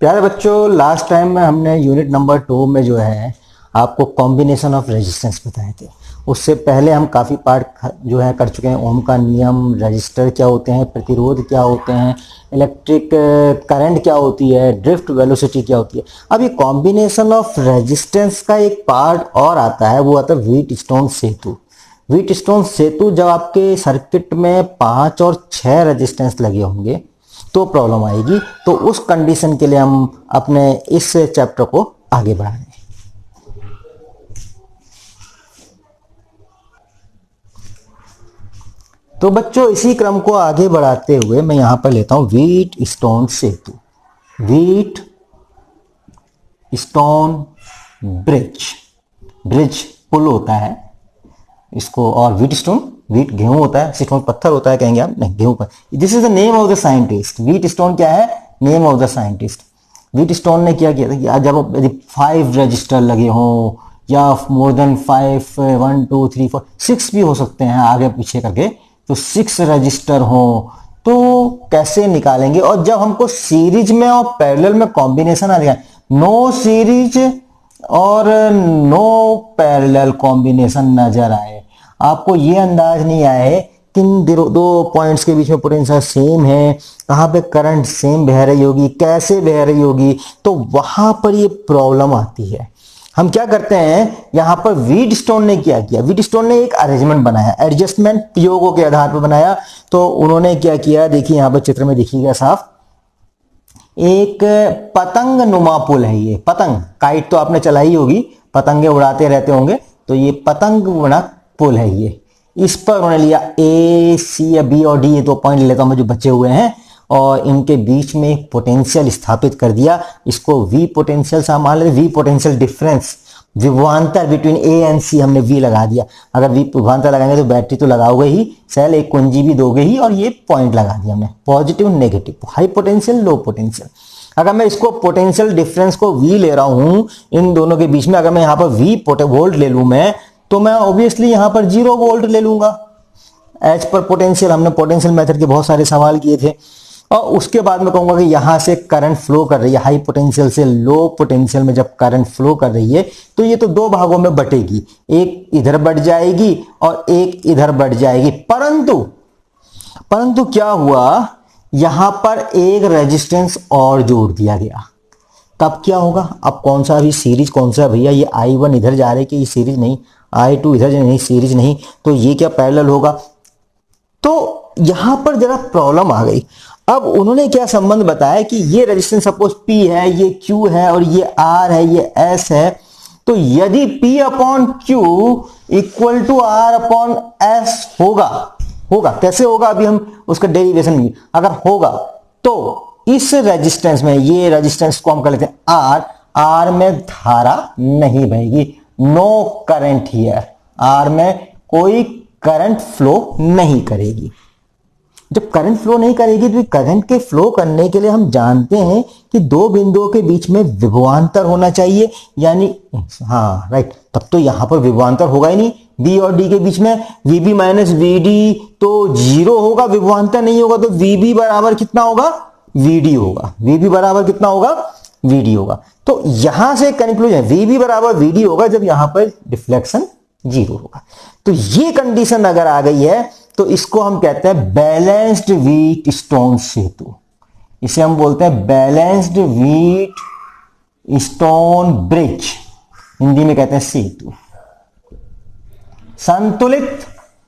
प्यारे बच्चों, last time में हमने यूनिट नंबर 2 में जो है आपको कॉम्बिनेशन ऑफ रेजिस्टेंस बताए थे। उससे पहले हम काफ़ी पार्ट जो है कर चुके हैं। ओम का नियम, रजिस्टर क्या होते हैं, प्रतिरोध क्या होते हैं, इलेक्ट्रिक करंट क्या होती है, ड्रिफ्ट वेलोसिटी क्या होती है। अब ये कॉम्बिनेशन ऑफ रेजिस्टेंस का एक पार्ट और आता है, वो आता है व्हीट स्टोन सेतु। व्हीट स्टोन सेतु जब आपके सर्किट में 5 और 6 रेजिस्टेंस लगे होंगे तो प्रॉब्लम आएगी। तो उस कंडीशन के लिए हम अपने इस चैप्टर को आगे बढ़ाएंगे। तो बच्चों, इसी क्रम को आगे बढ़ाते हुए मैं यहां पर लेता हूं व्हीट स्टोन सेतु, व्हीट स्टोन ब्रिज। ब्रिज पुल होता है इसको, और व्हीट स्टोन, व्हीट गेहूं होता है, स्टोन पत्थर होता है, कहेंगे आप, नहीं गेहूं पर। This is the name of the scientist. Wheat stone क्या है? Name of the scientist. Wheat stone ने क्या किया था कि जब यदि 5 रजिस्टर लगे हों या मोर देन 5, 1 2 3 4 6 भी हो सकते हैं आगे पीछे करके, तो 6 रजिस्टर हो तो कैसे निकालेंगे। और जब हमको सीरीज में और पैरेलल में कॉम्बिनेशन आ जाए, नो सीरीज और नो पैरेलल कॉम्बिनेशन नजर आए, आपको ये अंदाज नहीं आए किन दो पॉइंट्स के बीच में पोटेंशियल सेम है, कहाँ पे करंट सेम बह रही होगी, कैसे बह रही होगी, तो वहां पर ये प्रॉब्लम आती है। हम क्या करते हैं, यहां पर व्हीट स्टोन ने क्या किया, व्हीट स्टोन ने एक अरेंजमेंट बनाया, एडजस्टमेंट प्रयोगों के आधार पर बनाया। तो उन्होंने क्या किया, देखिए यहां पर चित्र में दिखिएगा साफ, एक पतंग नुमा पुल है। ये पतंग, काइट तो आपने चलाई होगी, पतंगे उड़ाते रहते होंगे, तो ये पतंग बना पुल है ये। इस पर उन्होंने लिया ए, सी या बी और डी, ये 2 पॉइंट ले लेता हूं मैं जो बचे हुए हैं, और इनके बीच में एक पोटेंशियल स्थापित कर दिया। इसको वी पोटेंशियल सा मान लेते, वी पोटेंशियल डिफरेंस, विभवांतर बिटवीन ए एंड सी हमने वी लगा दिया। अगर वी विभवांतर लगाएंगे तो बैटरी तो लगाओगे ही, सेल एक कुंजी भी दोगे ही, और ये पॉइंट लगा दिया हमने, positive negative, high potential low potential. अगर मैं इसको पोटेंशियल डिफरेंस को वी ले रहा हूं इन दोनों के बीच में, अगर मैं यहां पर वी वोल्ट ले लूं मैं, तो मैं ऑब्वियसली यहां पर 0 वोल्ट ले लूंगा एज पर पोटेंशियल। हमने पोटेंशियल मेथड के बहुत सारे सवाल किए थे। और उसके बाद में कहूंगा कि यहां से करंट फ्लो कर रही है, हाई पोटेंशियल से लो पोटेंशियल में जब करंट फ्लो कर रही है, तो ये तो 2 भागों में बटेगी, एक इधर बढ़ जाएगी और एक इधर बढ़ जाएगी। परंतु क्या हुआ, यहां पर एक रेजिस्टेंस और जोड़ दिया गया। तब क्या होगा, अब कौन सा अभी सीरीज कौन सा भैया, ये I1 इधर जा रही है कि ये सीरीज नहीं, I2 इधर नहीं, सीरीज नहीं, तो ये क्या पैरेलल होगा। तो यहां पर जरा प्रॉब्लम आ गई। अब उन्होंने क्या संबंध बताया कि ये रेजिस्टेंस सपोज P है, ये Q है और ये R है, ये S है। तो यदि P upon Q equal to R upon S होगा कैसे होगा, अभी हम उसका डेरिवेशन भी अगर होगा, तो इस रेजिस्टेंस में, ये रेजिस्टेंस को हम कर लेते हैं R में धारा नहीं बहेगी, नो करंट हियर, R में कोई करंट फ्लो नहीं करेगी। जब करंट फ्लो नहीं करेगी तो करंट के फ्लो करने के लिए हम जानते हैं कि 2 बिंदुओं के बीच में विभवांतर होना चाहिए, यानी हाँ राइट, तब तो यहां पर विभवांतर होगा ही नहीं। बी और डी के बीच में VB माइनस VD तो 0 होगा, विभवांतर नहीं होगा, तो VB बराबर कितना होगा, VD होगा। VB बराबर कितना होगा, VD होगा। तो यहां से कंक्लूजन, VB बराबर VD होगा जब यहां पर डिफ्लेक्शन 0 होगा। तो ये कंडीशन अगर आ गई है तो इसको हम कहते हैं बैलेंस्ड व्हीट स्टोन सेतु। इसे हम बोलते हैं balanced wheat stone bridge, Hindi में कहते हैं सेतु, संतुलित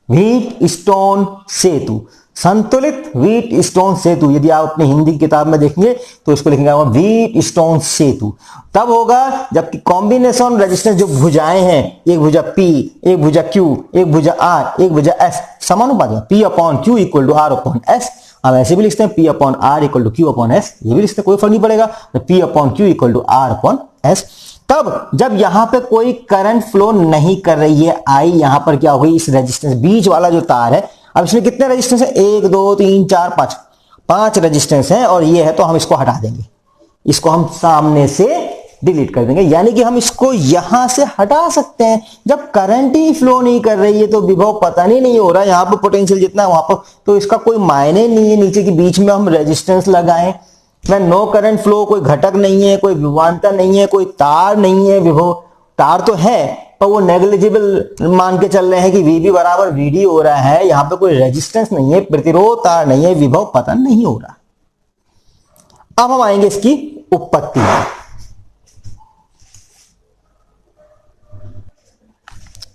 व्हीट स्टोन सेतु। संतुलित व्हीट स्टोन सेतु, यदि आप अपनी हिंदी की किताब में देखेंगे तो इसको लिखेंगे व्हीट स्टोन सेतु। तब होगा जबकि कॉम्बिनेशन रेजिस्टेंस, जो भुजाएं हैं, एक भुजा P, एक भुजा Q, एक भुजा R, एक भुजा S, समानुपाती है, P upon Q equal to R upon S। हम ऐसे भी लिखते हैं P upon R equal to Q upon S, ये भी लिखते हैं, कोई फर्क नहीं पड़ेगा, तो P upon Q equal to R upon S। तब जब यहां पे कोई करंट फ्लो नहीं कर रही है, I यहां पर क्या हुई, इस रेजिस्टेंस बीच वाला जो तार है, अब इसमें कितने रेजिस्टेंस है, 1 2 3 4 5 रेजिस्टेंस है, और ये है, तो हम इसको हटा देंगे, इसको हम सामने से डिलीट कर देंगे, यानी कि हम इसको यहां से हटा सकते हैं। जब करंट ही फ्लो नहीं कर रही है तो विभव पता नहीं हो रहा, यहां पर पोटेंशियल जितना है वहां पर, तो इसका कोई मायने नहीं है नीचे के बीच में हम रेजिस्टेंस लगाएं। मैं नो करंट फ्लो, कोई घटक नहीं है, कोई विभवांतर नहीं है, कोई तार नहीं है, विभव तार तो है पर वो नेग्लिजिबल मान के चल रहे हैं कि वीबी बराबर वीडी हो रहा है, यहां पे कोई रेजिस्टेंस नहीं है, प्रतिरोध तार नहीं है, विभव पतन नहीं हो रहा। अब हम आएंगे इसकी उत्पत्ति।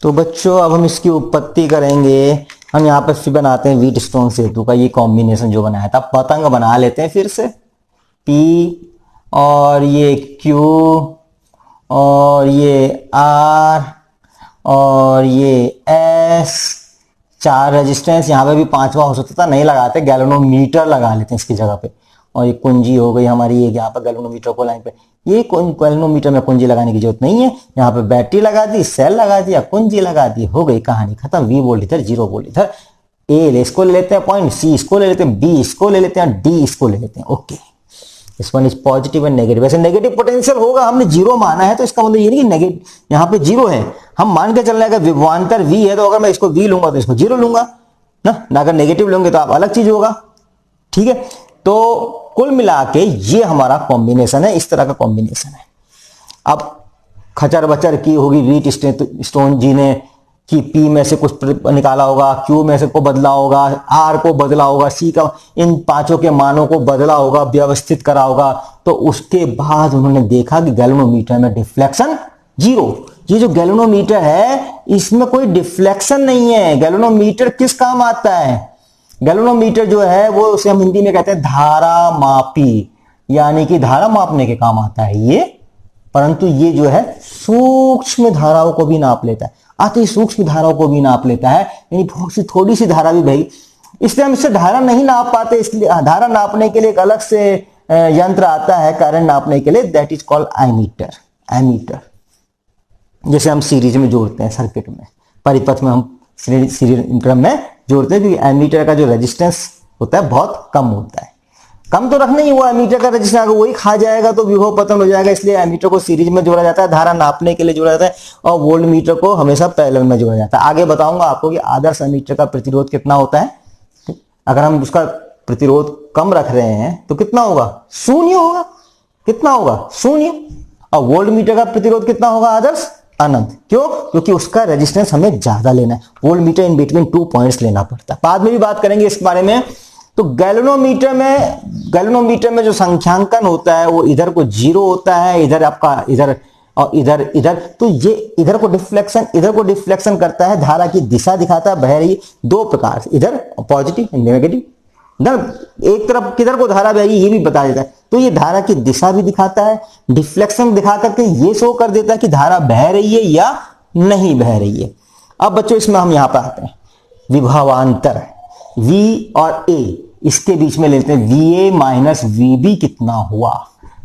तो बच्चों अब हम इसकी उत्पत्ति करेंगे। हम यहाँ पर फिर बनाते हैं व्हीटस्टोन सेतु का ये कॉम्बिनेशन जो बनाया था, पतंग बना लेते हैं फिर से। P और ये Q और ये R और ये S, 4 रेजिस्टेंस। यहाँ पे भी 5वां हो सकता था, नहीं लगाते, गैल्वेनोमीटर लगा लेते हैं इसकी जगह पे। और ये कुंजी हो गई हमारी, ये यहाँ पर गैल्वेनोमीटर को लाइन पे, ये गैल्वेनोमीटर में कुंजी लगाने की जरूरत नहीं है। यहाँ पे बैटरी लगा दी, सेल लगा दिया, कुंजी लगा दी, हो गई कहानी खत्म। V वोल्ट इधर, 0 वोल्ट इधर। A इसको ले लेते हैं पॉइंट, C इसको ले लेते हैं, B इसको ले लेते हैं, D इसको ले लेते हैं। ओके, इस one is positive and negative. वैसे नेगेटिव पोटेंशियल होगा, हमने 0 माना है तो इसका मतलब ये नहीं कि नेगेटिव यहाँ पे 0 है। हम मान के चल रहे हैं कि विभवांतर V है, तो अगर मैं इसको V लूंगा तो इसको 0 लूंगा ना, अगर नेगेटिव लूंगे तो आप अलग चीज होगा। ठीक है, तो कुल मिला के ये हमारा कॉम्बिनेशन है, इस तरह का कॉम्बिनेशन है। अब खचर बचर की होगी व्हीट स्टोन जी ने कि P में से कुछ निकाला होगा, Q में से को बदला होगा, R को बदला होगा, C का, इन 5 के मानों को बदला होगा, व्यवस्थित करा होगा। तो उसके बाद उन्होंने देखा कि गैल्वेनोमीटर में डिफ्लेक्शन 0। ये जो गैल्वेनोमीटर है इसमें कोई डिफ्लेक्शन नहीं है। गैल्वेनोमीटर किस काम आता है? गैल्वेनोमीटर जो है वो उसे हम हिंदी में कहते हैं धारा मापी, यानी कि धारा मापने के काम आता है ये। परंतु ये जो है सूक्ष्म धाराओं को भी नाप लेता है, अति सूक्ष्म धाराओं को भी नाप लेता है, यानी बहुत सी थोड़ी सी धारा भी भाई। इसलिए हम इससे धारा नहीं नाप पाते, इसलिए धारा नापने के लिए एक अलग से यंत्र आता है करंट नापने के लिए, that is called ammeter. Ammeter जैसे हम सीरीज में जोड़ते हैं, सर्किट में, परिपथ में हम सीरीज क्रम में जोड़ते हैं, क्योंकि एमीटर का जो रेजिस्टेंस होता है बहुत कम होता है। कम तो रखना ही हुआ, एमीटर का रेजिस्टेंस अगर वही खा जाएगा तो विभव पतन हो जाएगा। इसलिए एमीटर को सीरीज में जोड़ा जाता है, धारा नापने के लिए जोड़ा जाता है, और वोल्ट मीटर को हमेशा पैरेलल में जोड़ा जाता है। आगे बताऊंगा आपको कि आदर्श एमीटर का प्रतिरोध कितना होता है। अगर हम उसका प्रतिरोध कम रख रहे हैं तो कितना होगा? 0 होगा। कितना होगा? 0। और वोल्ट मीटर का प्रतिरोध कितना होगा? आदर्श अनंत। क्यों? क्योंकि उसका रेजिस्टेंस हमें ज्यादा लेना है। Volt meter in between 2 points लेना पड़ता है, बाद में भी बात करेंगे इस बारे में। तो गैल्वेनोमीटर में जो संख्यांकन होता है वो इधर को 0 होता है, इधर आपका इधर और इधर। तो ये इधर को डिफ्लेक्शन करता है, धारा की दिशा दिखाता है, बह रही 2 प्रकार से, इधर पॉजिटिव नेगेटिव। एक तरफ किधर को धारा बह रही ये भी बता देता है। तो ये धारा की दिशा भी दिखाता है, डिफ्लेक्शन दिखा करके ये शो कर देता है कि धारा बह रही है या नहीं बह रही है। अब बच्चों इसमें हम यहां पर आते हैं, विभवांतर V और A, इसके बीच में लेते हैं VA माइनस VB कितना हुआ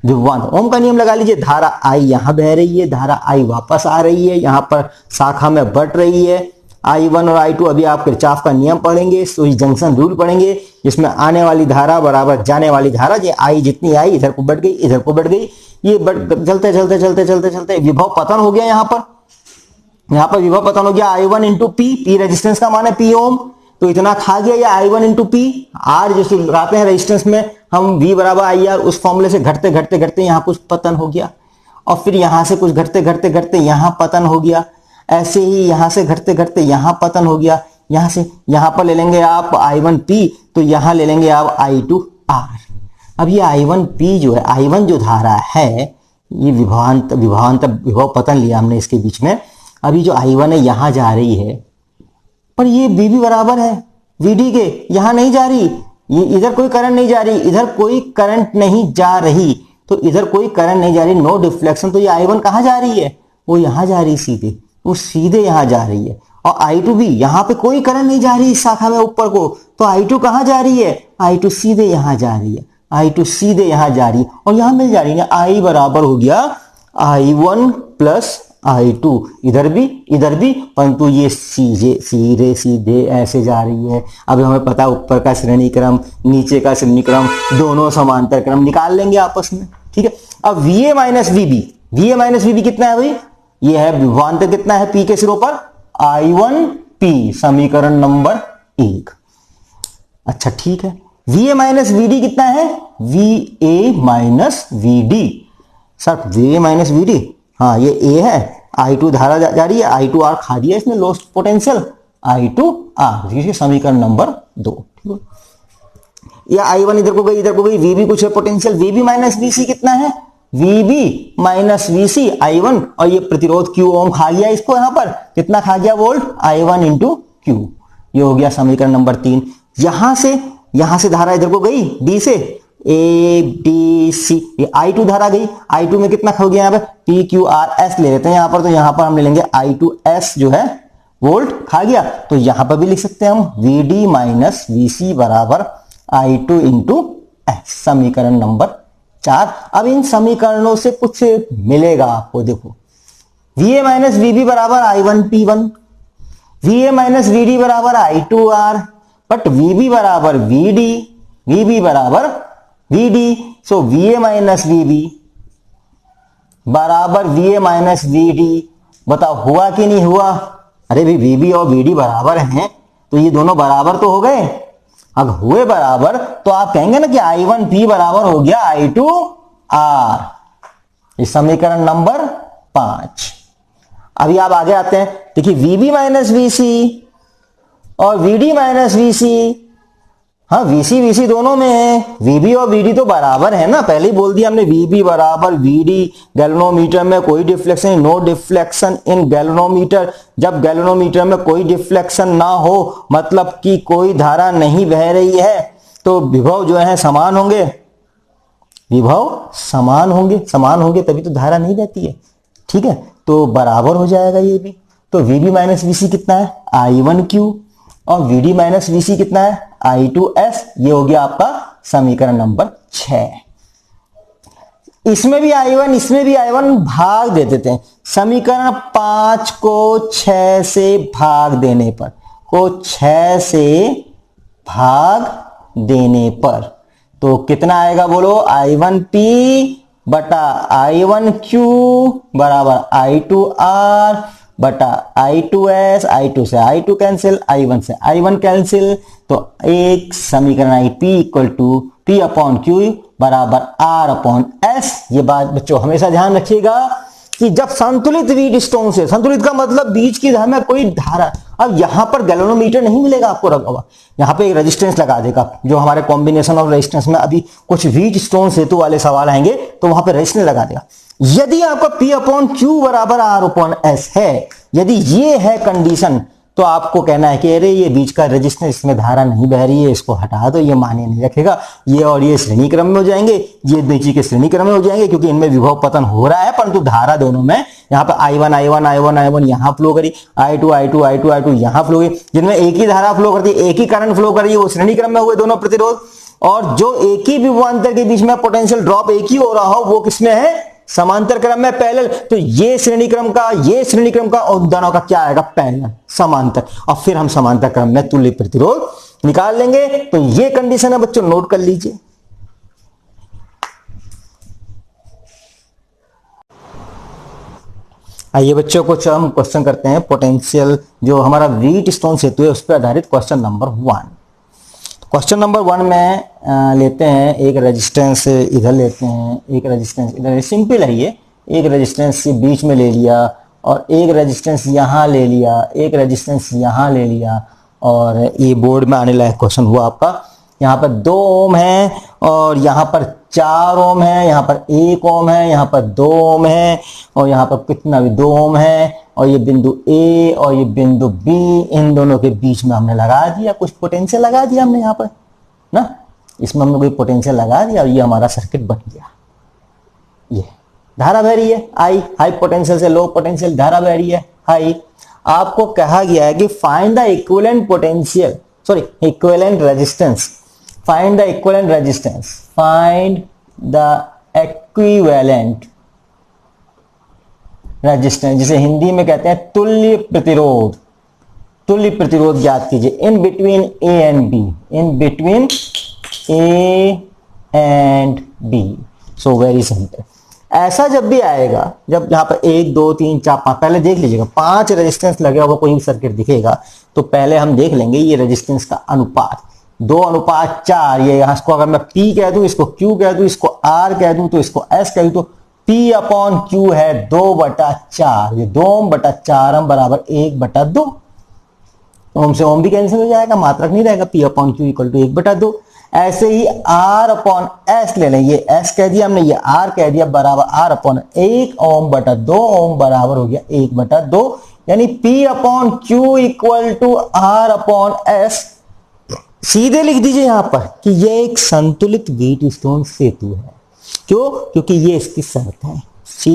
विभवांतर। ओम का नियम लगा लीजिए, धारा I यहां बह रही है, धारा I वापस आ रही है, यहां पर शाखा में बढ़ रही है। I1 और I2 अभी आप किरचॉफ का नियम पढ़ेंगे, सुई जंक्शन रूल पढ़ेंगे, जिसमें आने वाली धारा बराबर जाने वाली धारा। ये I जितनी आई इधर को बढ़ गई, इधर को बढ़ गई, ये चलते विभव पतन हो गया। यहां पर विभव पतन हो गया। I1 इंटू P रेजिस्टेंस का मान है P ओम, तो इतना खा गया या I1 इंटू P। R जैसे लगाते हैं रेजिस्टेंस में हम V बराबर IR, उस फॉर्मूले से घटते यहां कुछ पतन हो गया, और फिर यहां से कुछ घटते यहां पतन हो गया। ऐसे ही यहां से घटते यहां पतन हो गया। यहां से यहां पर ले लेंगे आप I1 P, तो यहां ले लेंगे आप I2 R। अब ये I1 P जो है, I1 जो धारा है, ये विभव पतन लिया हमने इसके बीच में। अभी जो I1 है यहां जा रही है, पर ये VB बराबर है VD के, यहां नहीं जा रही, ये इधर कोई करंट नहीं जा रही, इधर कोई करंट नहीं जा रही, तो इधर कोई करंट नहीं जा रही, नो डिफ्लेक्शन। तो ये I1 कहां जा रही है? वो यहां जा रही सीधे, वो सीधे यहां जा रही है। और I2 भी, यहां पे कोई करंट नहीं जा रही इस शाखा में ऊपर को, तो I2 कहां जा रही है? I2 सीधे यहां जा रही है, I2 सीधे यहां जा रही है, और यहां मिल जा रही है। I बराबर हो गया I1 प्लस I2, इधर भी, परंतु ये सीधे ऐसे जा रही है। अब हमें पता ऊपर का श्रेणी क्रम, नीचे का श्रेणी क्रम, दोनों समांतर क्रम निकाल लेंगे आपस में। ठीक है, अब VA माइनस VB कितना है भाई? ये है विभवांतर कितना है P के सिरों पर? I1 P, समीकरण नंबर 1। अच्छा ठीक है, VA माइनस VD कितना है? V A minus V D. Sir V A minus V D, हाँ ये ए है, I2 धारा जा रही है, I2R खा दिया इसने लॉस्ट पोटेंशियल, I2R, ये समीकरण नंबर 2। या I1 इधर को गई, इधर को गई, VB कुछ है पोटेंशियल, VB माइनस VC कितना है, VB माइनस VC I1, और ये प्रतिरोध Q ओम खा गया इसको, यहां पर कितना खा गया वोल्ट, I1 इंटू Q। ये हो गया समीकरण नंबर 3। यहां से धारा इधर को गई D से, A D C, ये I2 धारा गई, I2 में कितना खो गया यहाँ पे, PQRS ले लेते हैं यहाँ पर, तो यहाँ पर हम ले लेंगे I2S जो है वोल्ट खा गया। तो यहाँ पर भी लिख सकते हैं हम VD माइनस VC बराबर I2 इंटू S, समीकरण नंबर 4। अब इन समीकरणों से कुछ मिलेगा आपको, देखो VA माइनस VB बराबर I1 P1, VA minus VD बराबर I2R, बट VB बराबर VD, VB बराबर VD, सो VA माइनस VB बराबर VA माइनस VD। बताओ हुआ कि नहीं हुआ? अरे भाई VB और VD बराबर हैं, तो ये दोनों बराबर तो हो गए। अगर हुए बराबर तो आप कहेंगे ना कि I1P बराबर हो गया I2R, इस समीकरण नंबर 5। अभी आप आगे आते हैं, देखिए VB माइनस VC और VD माइनस VC, हाँ VC दोनों में है, VB और VD तो बराबर है ना, पहले ही बोल दिया हमने VB बराबर VD। गैल्वेनोमीटर में कोई deflection, no deflection in galvanometer. जब गैल्वेनोमीटर में कोई डिफ्लेक्शन ना हो, मतलब कि कोई धारा नहीं बह रही है, तो विभव जो है समान होंगे, विभव समान होंगे तभी तो धारा नहीं बहती है, ठीक है। तो बराबर हो जाएगा ये भी। तो VB माइनस VC कितना है, I1Q, और VD माइनस VC कितना है, I2S। ये हो गया आपका समीकरण नंबर 6। इसमें भी I1, इसमें भी I1, भाग दे देते हैं। समीकरण 5 को 6 से भाग देने पर, तो कितना आएगा बोलो, I1P बटा I1Q बराबर I2R बटा I2S, I2 से I2 कैंसिल, I1 से I1 कैंसिल, तो एक समीकरण P equal to P upon Q बराबर R अपॉन S। ये बात बच्चों हमेशा ध्यान रखिएगा कि जब संतुलित व्हीट स्टोन से, संतुलित का मतलब बीच की धारा में कोई धारा, अब यहां पर गैल्वेनोमीटर नहीं मिलेगा आपको रखा हुआ, यहां पे एक रेजिस्टेंस लगा देगा, जो हमारे कॉम्बिनेशन ऑफ रेजिस्टेंस में अभी कुछ व्हीट स्टोन सेतु वाले सवाल आएंगे तो वहां पे रेजिस्टेंस लगा देगा। यदि आपका P अपॉन Q बराबर R अपॉन S है, यदि ये है कंडीशन, तो आपको कहना है कि अरे ये बीच का रेजिस्टेंस, इसमें धारा नहीं बह रही है, इसको हटा दो, ये मान्य नहीं रखेगा। ये और ये श्रेणी क्रम में हो जाएंगे, ये नीचे के श्रेणी क्रम में हो जाएंगे, क्योंकि इनमें विभव पतन हो रहा है, परंतु धारा दोनों में, यहाँ पे I1 यहाँ फ्लो करी, I2 यहाँ फ्लो करी, जिनमें एक ही धारा फ्लो करती है, एक ही करंट फ्लो कर रही है, वो श्रेणी क्रम में हुए दोनों प्रतिरोध। और जो एक ही विभवांतर के बीच में पोटेंशियल ड्रॉप एक ही हो रहा हो, वो किसमें है, समांतर क्रम में, पैरेलल। तो ये श्रेणी क्रम का और दोनों का क्या आएगा, पैरेलल, समांतर। और फिर हम समांतर क्रम में तुल्य प्रतिरोध निकाल लेंगे। तो ये कंडीशन है बच्चों, नोट कर लीजिए। आइए बच्चों कुछ हम क्वेश्चन करते हैं, पोटेंशियल जो हमारा व्हीट स्टोन सेतु है उस पर आधारित क्वेश्चन नंबर 1। क्वेश्चन नंबर 1 में लेते हैं एक रेजिस्टेंस इधर लेते हैं, एक रेजिस्टेंस इधर, सिंपल है ये, एक रेजिस्टेंस बीच में ले लिया और एक रेजिस्टेंस यहाँ ले लिया, एक रेजिस्टेंस यहाँ ले लिया, और ये बोर्ड में आने लायक क्वेश्चन हुआ आपका। यहाँ पर 2 ओम है और यहाँ पर 4 ओम है, यहाँ पर 1 ओम है, यहाँ पर 2 ओम है, और यहाँ पर कितना भी 2 ओम है, और ये बिंदु A और ये बिंदु B, इन दोनों के बीच में हमने लगा दिया कुछ पोटेंशियल, लगा दिया हमने यहाँ पर ना, इसमें हमने कोई पोटेंशियल लगा दिया और ये हमारा सर्किट बन गया। ये धारा बह रही है हाई पोटेंशियल से लो पोटेंशियल धारा बह रही है हाई। आपको कहा गया है कि find the equivalent potential, sorry equivalent resistance, find the equivalent resistance, find the equivalent resistance, जिसे हिंदी में कहते हैं तुल्य प्रतिरोध। तुल्य प्रतिरोध ज्ञात कीजिए in between A and B, in between A and B. So very simple. ऐसा जब भी आएगा, जब यहाँ पर 1 2 3 4 5, पहले देख लीजिएगा 5 रेजिस्टेंस लगे हुआ कोई भी सर्किट दिखेगा तो पहले हम देख लेंगे ये रेजिस्टेंस का अनुपात। 2:4, ये यहाँ इसको अगर मैं P कह दूं, इसको Q कह दूं, इसको R कह दूं, तो इसको S कह दूं, तो P/Q है 2/4, ये 2 ओम बटा 4 ओम बराबर 1/2। ओम से ओम भी कैंसिल हो जाएगा, मात्रक नहीं रहेगा, P/Q इक्वल टू 1/2। ऐसे ही R/S ले लें, ये S कह दिया हमने, ये R कह दिया, बराबर R/1 ओम बटा 2 ओम बराबर हो गया 1/2, यानी P/Q इक्वल टू R/S। सीधे लिख दीजिए यहां पर कि ये एक संतुलित व्हीटस्टोन सेतु है। क्यों? क्योंकि ये इसकी शर्त है।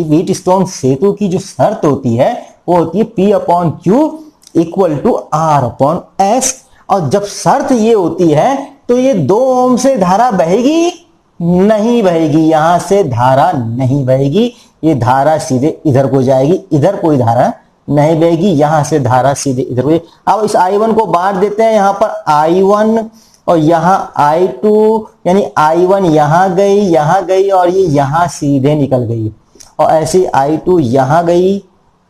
व्हीटस्टोन सेतु की जो शर्त होती है वो होती है P/Q इक्वल टू R/S, और जब शर्त ये होती है तो ये 2 ओम से धारा बहेगी नहीं बहेगी, यहां से धारा नहीं बहेगी, ये धारा सीधे इधर को जाएगी, इधर कोई धारा नहीं बहेगी, यहां से धारा सीधे इधर को। अब इस I1 को बांट देते हैं, यहां पर I1 और यहां I2, यानी I1 यहां गई और ये यहां सीधे निकल गई, और ऐसे I2 यहां गई,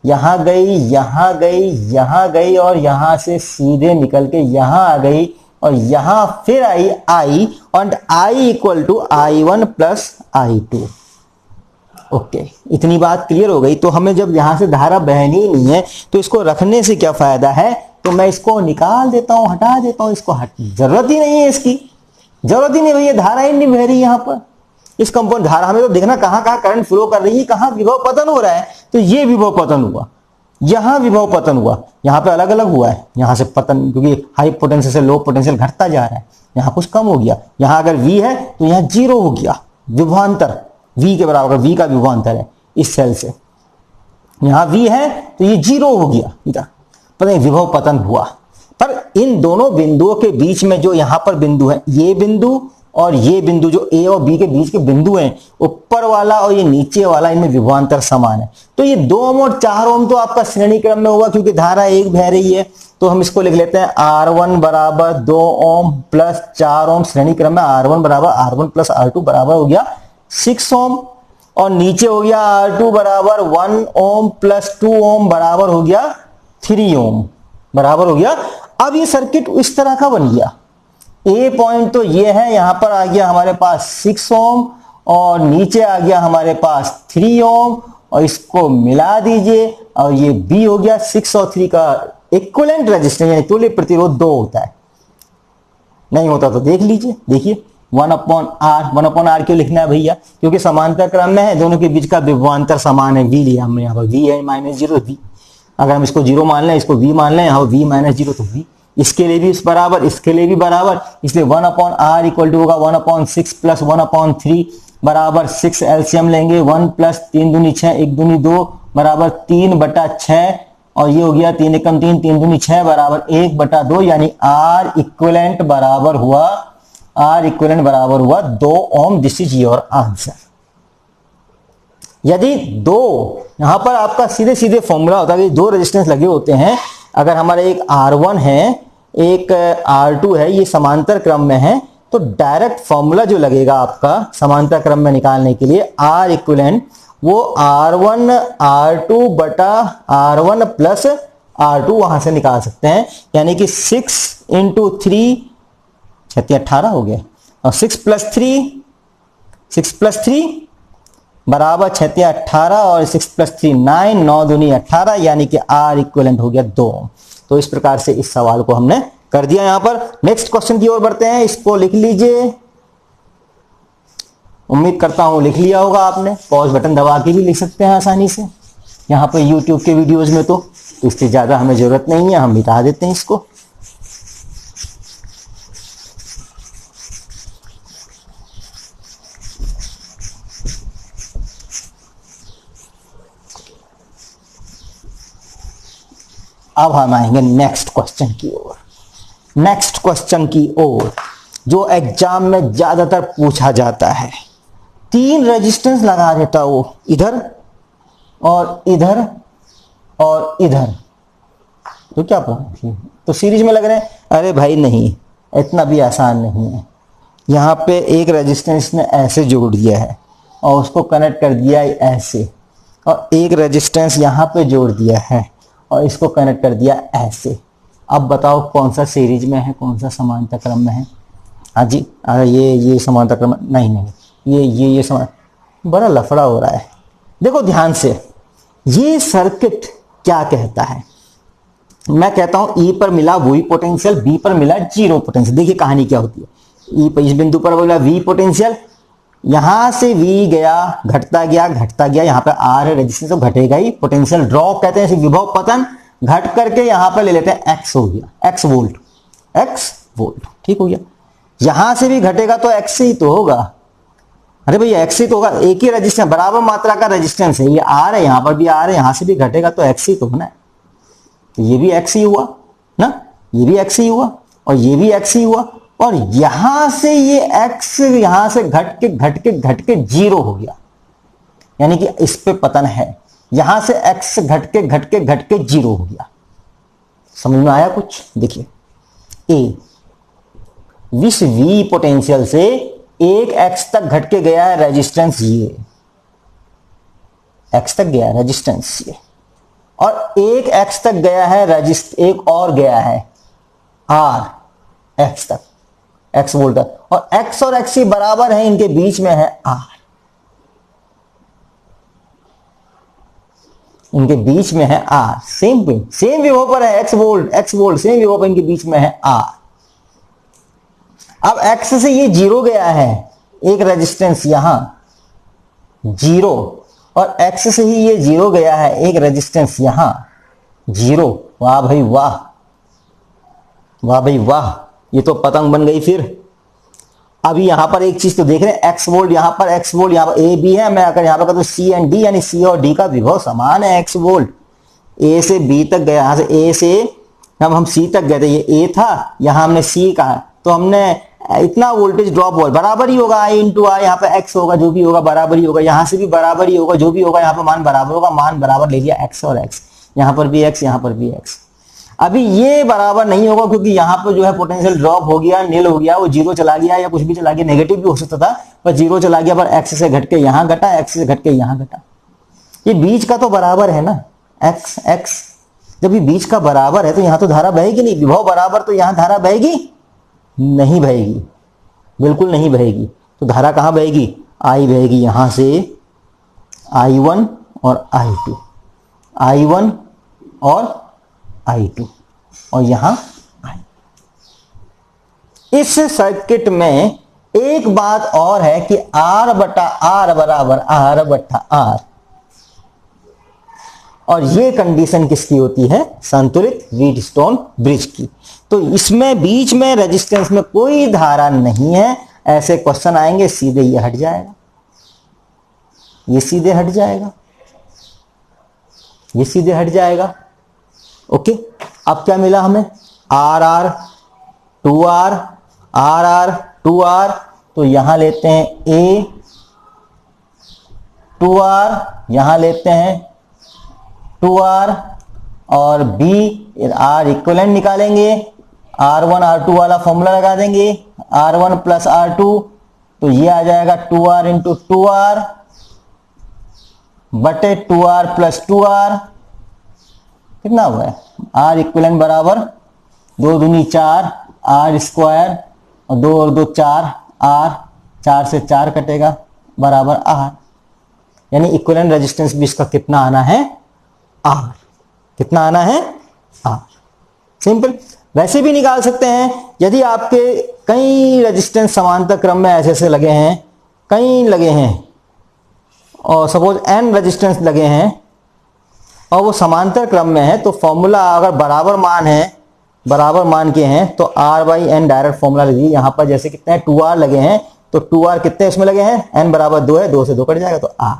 यहां गई, यहां गई, यहां गई, और यहां से सीधे निकल के यहां आ गई, और यहां फिर आई I, और I equal to I1 plus I2। Okay, इतनी बात क्लियर हो गई। तो हमें जब यहां से धारा बहनी नहीं है तो इसको रखने से क्या फायदा है, तो मैं इसको निकाल देता हूं, हटा देता हूं, इसको जरूरत ही नहीं है, इसकी जरूरत ही नहीं भैया, धारा ही नहीं बह रही यहां पर। इस कंपाउंड धारा हमें तो देखना कहां कहां करंट फ्लो कर रही है, कहां विभव पतन हो रहा है, तो ये विभव पतन हुआ, यहां विभव पतन हुआ, यहां पे अलग अलग हुआ है, यहां से पतन, क्योंकि हाई पोटेंशियल से लो पोटेंशियल घटता जा रहा है, यहां कुछ कम हो गया, यहां अगर V है तो यहां 0 हो गया, विभवांतर V के बराबर, V का विभवांतर है इस सेल से, यहां V है तो ये 0 हो गया, इधर पता नहीं विभव पतन हुआ। पर इन दोनों बिंदुओं के बीच में जो यहां पर बिंदु है, ये बिंदु और ये बिंदु, जो A और B के बीच के बिंदु हैं, ऊपर वाला और ये नीचे वाला, इनमें विभवांतर समान है, तो ये 2 ओम और 4 ओम तो आपका श्रेणी क्रम में होगा, क्योंकि धारा एक बह रही है, तो हम इसको लिख लेते हैं R1 बराबर 2 ओम प्लस 4 ओम, श्रेणी क्रम में R1 बराबर R1 प्लस R2 बराबर हो गया 6 ओम, और नीचे हो गया R2 बराबर 1 ओम प्लस 2 ओम बराबर हो गया 3 ओम बराबर हो गया। अब ये सर्किट इस तरह का बन गया, ए पॉइंट तो ये है, यहां पर आ गया हमारे पास 6 ओम, और नीचे आ गया हमारे पास 3 ओम, और इसको मिला दीजिए, और ये बी हो गया 6 और 3 का इक्विवेलेंट रेजिस्टेंस, यानी तुल्य प्रतिरोध 2 होता है। नहीं होता तो देख लीजिए, देखिए 1/R क्यों लिखना है भैया, क्योंकि समांतर क्रम में है, दोनों के बीच का विभवांतर समान है, V लिया हमने, यहाँ पर V है -0 V, अगर हम इसको 0 मान लें, इसको V मान लें, यहाँ V -0 तो V, इसके लिए भी बराबर, इसके लिए भी बराबर, इसलिए 1/R इक्वल टू होगा 1/6 प्लस 1/3 बराबर 6, एलसीएम लेंगे 1 प्लस 3 दूनी 6, 1 दूनी 2 बराबर 3/6, और ये हो गया 3 एकम 3, 3 दूनी 6 बराबर 1/2, यानी R इक्विवेलेंट बराबर हुआ 2 ohm. This is your answer. यदि यहां पर आपका सीधे सीधे फॉर्मूला होता है, 2 रेजिस्टेंस लगे होते हैं, अगर हमारे एक R1 है, एक R2 है, ये समांतर क्रम में है, तो डायरेक्ट फॉर्मूला जो लगेगा आपका समांतर क्रम में निकालने के लिए, R इक्विवेलेंट वो R1 R2 बटा R1 प्लस R2 वहां से निकाल सकते हैं, यानी कि 6 × 3 18 हो गया, और 6 प्लस 3 बराबर 18, और 6 प्लस 3 9, 9 दूनी 18, यानी कि R इक्विवेलेंट हो गया 2। तो इस प्रकार से इस सवाल को हमने कर दिया। यहां पर नेक्स्ट क्वेश्चन की ओर बढ़ते हैं, इसको लिख लीजिए, उम्मीद करता हूं लिख लिया होगा आपने, पॉज बटन दबा के भी लिख सकते हैं आसानी से, यहां पर YouTube के वीडियोज में तो इससे ज्यादा हमें जरूरत नहीं है, हम मिटा देते हैं इसको। अब हम आएंगे नेक्स्ट क्वेश्चन की ओर। नेक्स्ट क्वेश्चन की ओर जो एग्जाम में ज्यादातर पूछा जाता है, 3 रेजिस्टेंस लगा देता वो, इधर और इधर और इधर, तो क्या पॉइंट, तो सीरीज में लग रहे हैं। अरे भाई नहीं, इतना भी आसान नहीं है। यहाँ पे एक रेजिस्टेंस ने ऐसे जोड़ दिया है और उसको कनेक्ट कर दिया है ऐसे, और एक रेजिस्टेंस यहाँ पे जोड़ दिया है और इसको कनेक्ट कर दिया ऐसे। अब बताओ कौन सा सीरीज में है, कौन सा समांतर क्रम में है। हाँ जी, ये समांतर क्रम नहीं नहीं, ये समान, बड़ा लफड़ा हो रहा है। देखो ध्यान से, ये सर्किट क्या कहता है, मैं कहता हूं ई पर मिला वी पोटेंशियल, बी पर मिला जीरो पोटेंशियल। देखिए कहानी क्या होती है, ई पर इस बिंदु पर मिला वी पोटेंशियल, यहां से वी गया, घटता गया, यहां पे आर है रेजिस्टेंस, तो घटेगा ही, पोटेंशियल ड्रॉप कहते हैं इसे, विभव पतन, घट करके यहां पर ले लेते हैं एक्स हो गया, एक्स वोल्ट, ठीक हो गया। यहां से भी घटेगा तो एक्स ही तो होगा, अरे भैया एक्स ही तो होगा, एक ही रेजिस्टेंस, बराबर मात्रा का रेजिस्टेंस है, ये आर है, यहां पर भी आर है, यहां से भी घटेगा तो एक्स ही तो होना है, तो ये भी एक्स ही हुआ ना, ये भी एक्स ही हुआ और ये भी एक्स ही हुआ, और यहां से ये एक्स यहां से घट के जीरो हो गया, यानी कि इस पे पतन है, यहां से एक्स घट के जीरो हो गया। समझ में आया कुछ? देखिए ए विश वी पोटेंशियल से एक एक्स तक घट के गया है रेजिस्टेंस, ये एक्स तक गया रेजिस्टेंस ये, और एक एक्स तक गया है एक और गया है आर एक्स तक, एक्स वोल्ट तक, और एक्स और एक्स ही बराबर है, इनके बीच में है आर, इनके बीच में है आर, सेम विभव पर है, एक्स वोल्ट सेम विभव पर, इनके बीच में है आर। अब एक्स से ये जीरो गया है, एक रेजिस्टेंस यहां जीरो, और एक्स से ही ये जीरो गया है, एक रेजिस्टेंस यहां जीरो। वाह भाई वाह, वाह भाई वाह, ये तो पतंग बन गई फिर। अभी यहां पर एक चीज तो देख रहे हैं, एक्स वोल्ट यहां पर ए बी है, मैं अगर यहां पर तो सी एंड डी, यानी सी और डी का विभव समान है, एक्स वोल्ट ए से बी तक गया, यहां से ए से हम सी तक गए थे, ये ए था, यहां हमने सी कहा, तो हमने इतना वोल्टेज ड्रॉप हुआ, बराबर ही होगा, आई इंटू आई, यहाँ पे एक्स होगा, जो भी होगा बराबर ही होगा, यहां से भी बराबर ही होगा, जो भी होगा यहाँ पे मान बराबर होगा, मान बराबर ले लिया एक्स और एक्स, यहां पर भी एक्स, यहां पर भी एक्स। अभी ये बराबर नहीं होगा क्योंकि यहाँ पे जो है पोटेंशियल ड्रॉप हो गया, नील हो गया, वो जीरो चला गया या कुछ भी चला गया, नेगेटिव भी हो सकता था, पर जीरो चला गया, पर एक्स से घट के यहां घटा, एक्स से घट के यहां घटा। ये बीच का तो बराबर है ना, एक्स एक्स, जब ये बीच का बराबर है तो यहां तो धारा बहेगी नहीं, विभव बराबर, तो यहां धारा बहेगी नहीं, बहेगी बिल्कुल नहीं बहेगी। तो धारा कहां बहेगी? आई बहेगी यहां से, I1 और I2, I1 और I2, और यहां I। इस सर्किट में एक बात और है कि R बटा R बराबर R बटा R, और ये कंडीशन किसकी होती है? संतुलित व्हीटस्टोन ब्रिज की। तो इसमें बीच में रेजिस्टेंस में कोई धारा नहीं है, ऐसे क्वेश्चन आएंगे सीधे ये हट जाएगा, ये सीधे हट जाएगा, ये सीधे हट जाएगा। ओके, अब क्या मिला हमें? Are are 2R, are are 2R, तो यहां लेते हैं A 2R, यहां लेते हैं 2R, और B R इक्विवेलेंट निकालेंगे, R1 R2 वाला फॉर्मूला लगा देंगे, R1 प्लस R2, तो ये आ जाएगा 2R इंटू 2R बटे 2R प्लस 2R, कितना हुआ है? R इक्विवेलेंट बराबर 2 दूनी 4, R स्क्वायर, और 2 और 2 4, R 4 से 4 कटेगा बराबर R, यानी इक्विवेलेंट रेजिस्टेंस भी इसका कितना आना है? R। कितना आना है? R। सिंपल। वैसे भी निकाल सकते हैं, यदि आपके कई रेजिस्टेंस समांतर क्रम में ऐसे ऐसे लगे हैं, कई लगे हैं, और सपोज n रेजिस्टेंस लगे हैं और वो समांतर क्रम में है, तो फॉर्मूला अगर बराबर मान है, बराबर मान के हैं, तो R by N direct formula लगी। यहां पर जैसे कितने 2R लगे हैं, तो 2R कितने इसमें लगे हैं? n बराबर 2 है, 2 से 2 कट जाएगा, तो R।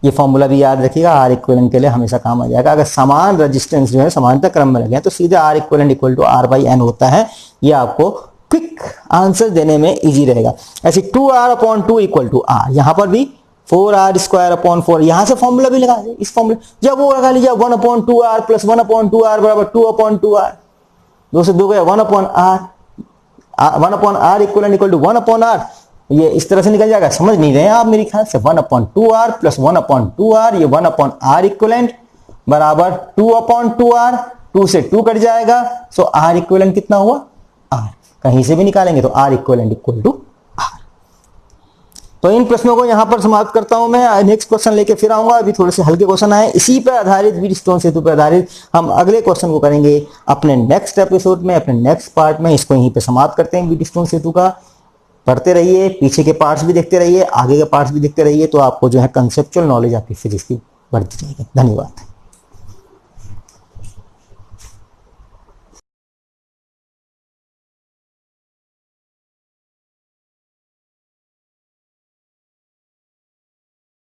ये फॉर्मूला भी याद रखिएगा, R इक्विवेलेंट के लिए हमेशा काम आ जाएगा। अगर समान रेजिस्टेंस जो है समांतर क्रम में लगे हैं, तो सीधे R equivalent equal to R by N होता है। ये आपको क्विक आंसर देने में इजी रहेगा। ऐसे 2R upon 2 equal to R, यहां पर भी 4R स्क्वायर अपॉन 4, यहां से फॉर्मूला भी लगा इस फॉर्मूला, जब वो लगा लीजिए 1 upon 2R plus 1 upon 2R बराबर 2 अपॉन 2R, 2 से 2 गया 1 upon R, 1 upon R equal to 1 upon R, ये इस तरह से निकल जाएगा। समझ नहीं रहे हैं आप मेरी ख्याल से? 1 upon 2R plus 1 upon 2R, ये 1 अपॉन R इक्वलेंट बराबर 2 अपॉन 2R, 2 से 2 कट जाएगा, सो R इक्वलेंट कितना हुआ? R। कहीं से भी निकालेंगे तो R इक्वल टू R। तो इन प्रश्नों को यहां पर समाप्त करता हूं मैं। नेक्स्ट क्वेश्चन लेके फिर आऊंगा। अभी थोड़े से हल्के क्वेश्चन आए, इसी पे आधारित, व्हीटस्टोन सेतु पे आधारित हम अगले क्वेश्चन को करेंगे अपने नेक्स्ट एपिसोड में, अपने नेक्स्ट पार्ट में। इसको यहीं पे समाप्त करते हैं व्हीटस्टोन सेतु का। पढ़ते रहिए, पीछे के पार्ट्स भी देखते रहिए, आगे के पार्ट्स भी देखते रहिए, तो आपको जो है कंसेप्चुअल नॉलेज आपकी फिजिक्स की बढ़ती जाएगी। धन्यवाद।